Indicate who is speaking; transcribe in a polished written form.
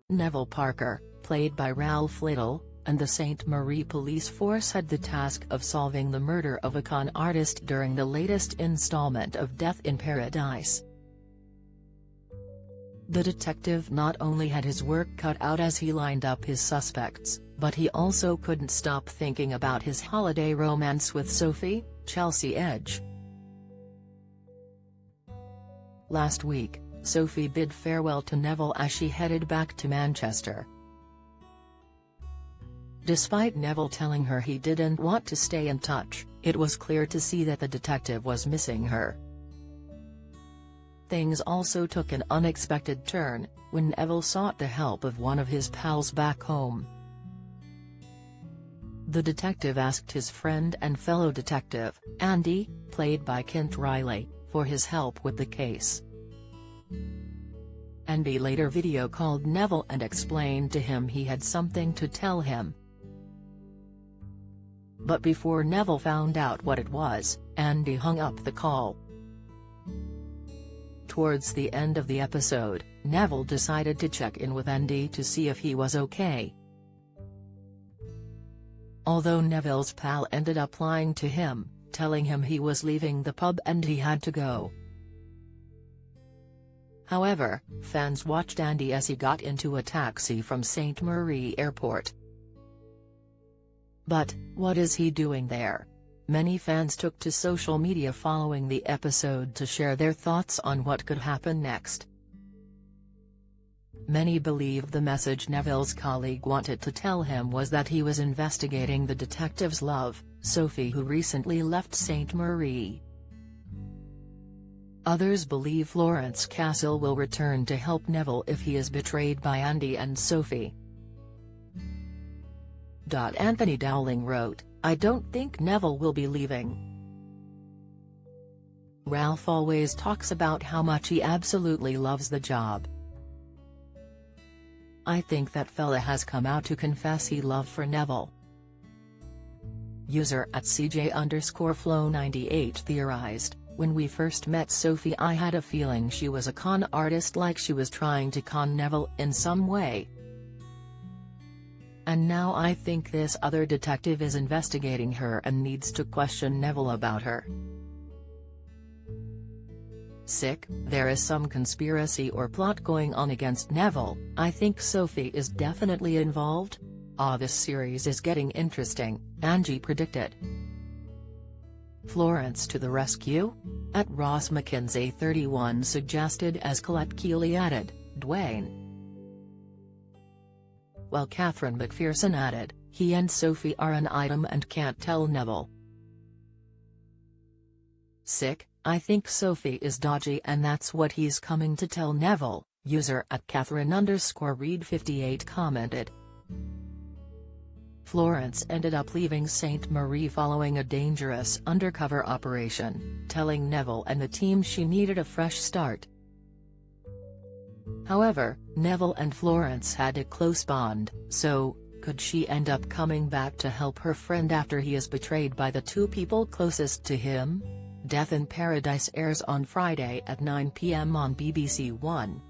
Speaker 1: Neville Parker, played by Ralph Little, and the St. Marie police force had the task of solving the murder of a con artist during the latest installment of Death in Paradise. The detective not only had his work cut out as he lined up his suspects, but he also couldn't stop thinking about his holiday romance with Sophie, Chelsea Edge. Last week, Sophie bid farewell to Neville as she headed back to Manchester. Despite Neville telling her he didn't want to stay in touch, it was clear to see that the detective was missing her. Things also took an unexpected turn, when Neville sought the help of one of his pals back home. The detective asked his friend and fellow detective, Andy, played by Kent Riley, for his help with the case. Andy later video-called Neville and explained to him he had something to tell him. But before Neville found out what it was, Andy hung up the call. Towards the end of the episode, Neville decided to check in with Andy to see if he was okay. Although Neville's pal ended up lying to him, telling him he was leaving the pub and he had to go. However, fans watched Andy as he got into a taxi from St. Marie Airport. But, what is he doing there? Many fans took to social media following the episode to share their thoughts on what could happen next. Many believe the message Neville's colleague wanted to tell him was that he was investigating the detective's love, Sophie, who recently left St. Marie. Others believe Florence Castle will return to help Neville if he is betrayed by Andy and Sophie. Anthony Dowling wrote, "I don't think Neville will be leaving. Ralph always talks about how much he absolutely loves the job. I think that fella has come out to confess he love for Neville." User @CJ_Flow98 theorized, "When we first met Sophie I had a feeling she was a con artist, like she was trying to con Neville in some way. And now I think this other detective is investigating her and needs to question Neville about her. There is some conspiracy or plot going on against Neville. I think Sophie is definitely involved. This series is getting interesting," Angie predicted. Florence to the rescue? @Ross McKenzie 31 suggested, as Colette Keeley added, Dwayne. While Catherine McPherson added, "He and Sophie are an item and can't tell Neville." I think Sophie is dodgy and that's what he's coming to tell Neville, user @Catherine_Reed58 commented. Florence ended up leaving St. Marie following a dangerous undercover operation, telling Neville and the team she needed a fresh start. However, Neville and Florence had a close bond, so, could she end up coming back to help her friend after he is betrayed by the two people closest to him? Death in Paradise airs on Friday at 9 p.m. on BBC One.